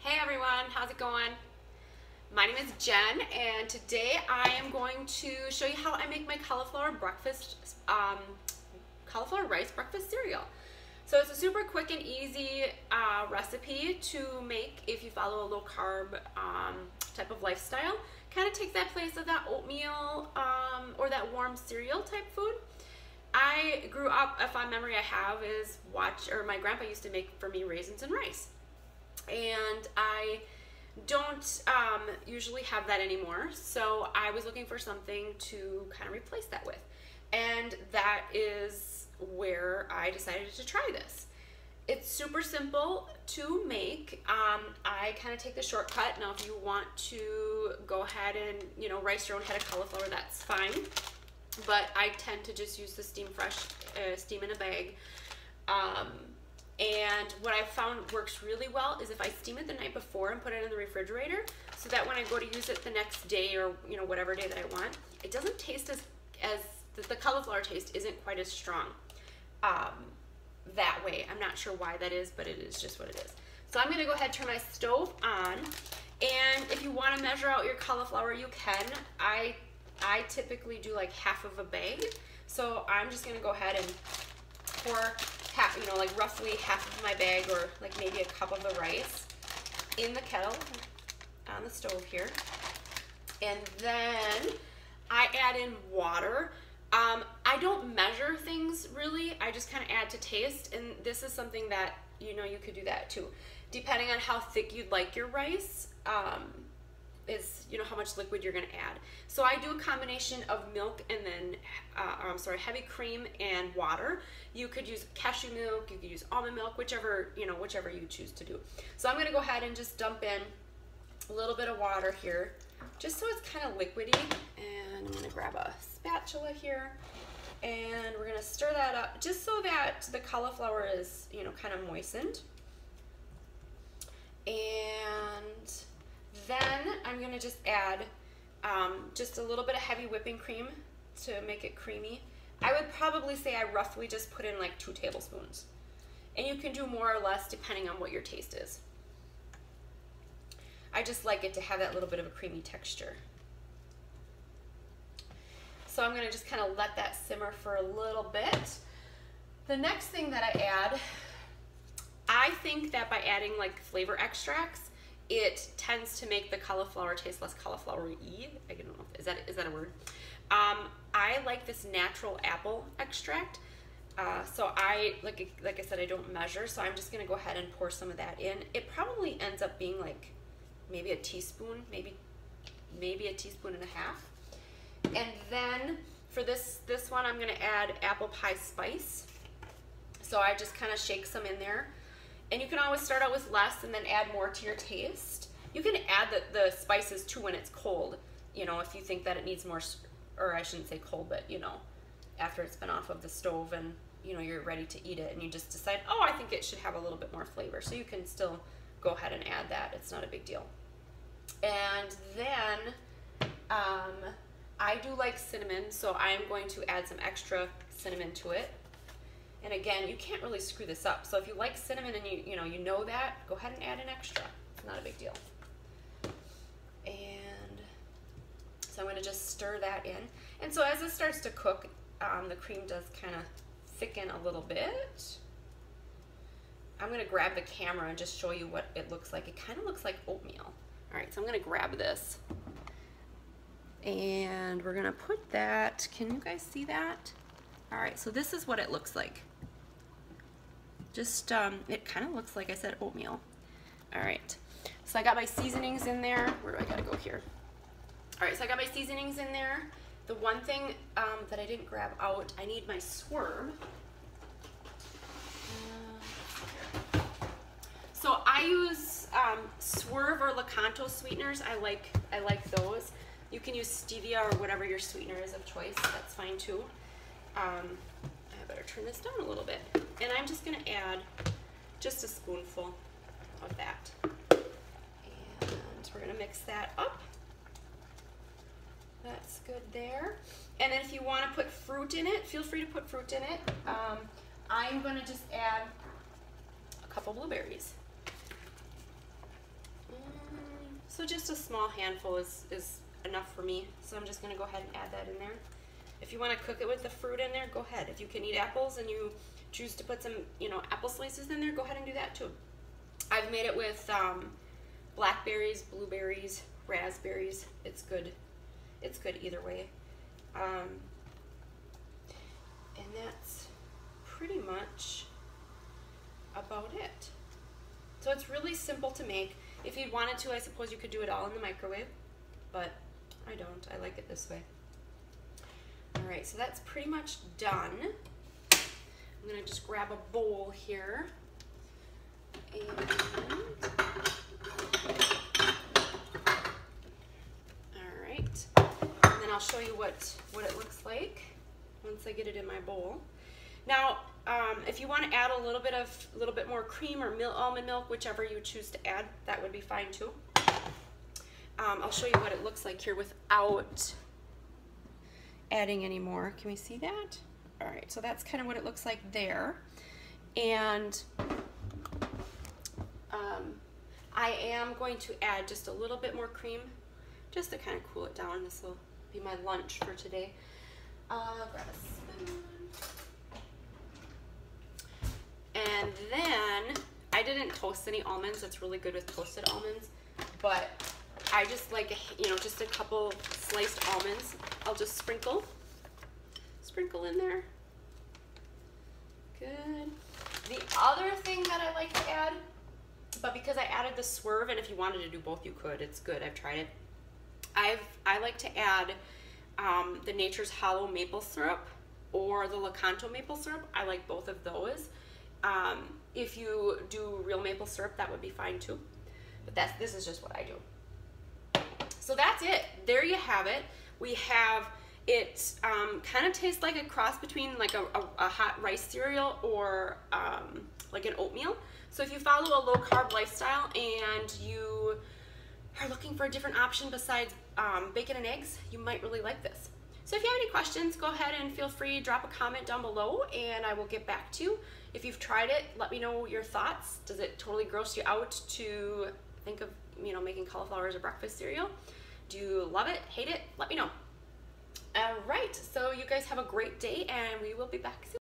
Hey everyone, how's it going? My name is Jen, and today I am going to show you how I make my cauliflower rice breakfast cereal. So it's a super quick and easy recipe to make if you follow a low carb type of lifestyle. Kind of takes that place of that oatmeal or that warm cereal type food. I grew up, a fond memory I have is my grandpa used to make for me raisins and rice. And I don't usually have that anymore, so I was looking for something to kind of replace that with. And that is where I decided to try this. It's super simple to make. I kind of take the shortcut. Now if you want to go ahead and rice your own head of cauliflower, that's fine. But I tend to just use the steam in a bag. And what I found works really well is if I steam it the night before and put it in the refrigerator, so that when I go to use it the next day or whatever day that I want, it doesn't taste as the cauliflower taste isn't quite as strong that way. I'm not sure why that is, but it is just what it is. So I'm gonna go ahead and turn my stove on, and if you want to measure out your cauliflower, you can. I typically do like half of a bag, so I'm just gonna go ahead and pour like roughly half of my bag, or like maybe a cup of the rice in the kettle on the stove here. And then I add in water. I don't measure things really, I just kind of add to taste, and this is something that you could do that too. Depending on how thick you'd like your rice, is how much liquid you're going to add. So I do a combination of milk and then heavy cream and water. You could use cashew milk, you could use almond milk, whichever you choose to do. So I'm going to go ahead and just dump in a little bit of water here, just so it's kind of liquidy. And I'm going to grab a spatula here, and we're going to stir that up just so that the cauliflower is kind of moistened. And then I'm going to just add just a little bit of heavy whipping cream to make it creamy. I would probably say I roughly just put in like 2 tablespoons. And you can do more or less depending on what your taste is. I just like it to have that little bit of a creamy texture. So I'm going to just kind of let that simmer for a little bit. The next thing that I add, I think that by adding like flavor extracts, it tends to make the cauliflower taste less cauliflower-y. I don't know, is that a word? I like this natural apple extract. So like I said, I don't measure, so I'm just gonna go ahead and pour some of that in. It probably ends up being like maybe a teaspoon, maybe a teaspoon and a half. And then for this one, I'm gonna add apple pie spice. So I just kind of shake some in there. And you can always start out with less and then add more to your taste. You can add the spices too when it's cold, if you think that it needs more, or I shouldn't say cold, but after it's been off of the stove and you're ready to eat it, and you just decide, oh, I think it should have a little bit more flavor. So you can still go ahead and add that. It's not a big deal. And then I do like cinnamon, so I am going to add some extra cinnamon to it. And again, you can't really screw this up. So if you like cinnamon and you know that, go ahead and add an extra. It's not a big deal. And so I'm going to just stir that in. And so as it starts to cook, the cream does kind of thicken a little bit. I'm going to grab the camera and just show you what it looks like. It kind of looks like oatmeal. All right, so I'm going to grab this. And we're going to put that, can you guys see that? All right, so this is what it looks like. Just, it kind of looks like I said oatmeal. All right, so I got my seasonings in there. Where do I gotta go here? All right, so I got my seasonings in there. The one thing that I didn't grab out, I need my Swerve. So I use Swerve or Lakanto sweeteners. I like those. You can use stevia or whatever your sweetener is of choice. That's fine too. I better turn this down a little bit. And I'm just going to add just a spoonful of that. And we're going to mix that up. That's good there. And then if you want to put fruit in it, feel free to put fruit in it. I'm going to just add a couple blueberries. So just a small handful is enough for me. So I'm just gonna go ahead and add that in there. If you wanna cook it with the fruit in there, go ahead. If you can eat apples and you choose to put some, apple slices in there, go ahead and do that too. I've made it with blackberries, blueberries, raspberries. It's good. It's good either way. And that's pretty much about it. So it's really simple to make. If you wanted to, I suppose you could do it all in the microwave, but I don't. I like it this way. All right, so that's pretty much done. I'm gonna just grab a bowl here. And all right, and then I'll show you what it looks like once I get it in my bowl. Now, if you want to add a little bit more cream or almond milk, whichever you choose to add, that would be fine too. I'll show you what it looks like here without adding any more. Can we see that? All right, so that's kind of what it looks like there. And I am going to add just a little bit more cream just to kind of cool it down. This will be my lunch for today. Grab a spoon. And then I didn't toast any almonds. It's really good with toasted almonds, but I just like, just a couple sliced almonds. I'll just sprinkle in there. Good. The other thing that I like to add, but because I added the Swerve, and if you wanted to do both, you could. It's good. I've tried it. I like to add the Nature's Hollow maple syrup or the Lakanto maple syrup. I like both of those. If you do real maple syrup, that would be fine too. But this is just what I do. So that's it. There you have it. We have it. Kind of tastes like a cross between like a hot rice cereal or like an oatmeal. So if you follow a low carb lifestyle and you are looking for a different option besides bacon and eggs, you might really like this. So if you have any questions, go ahead and feel free to drop a comment down below and I will get back to you. If you've tried it, let me know your thoughts. Does it totally gross you out to think of, making cauliflower as a breakfast cereal? Do you love it, hate it? Let me know. All right, so you guys have a great day and we will be back soon.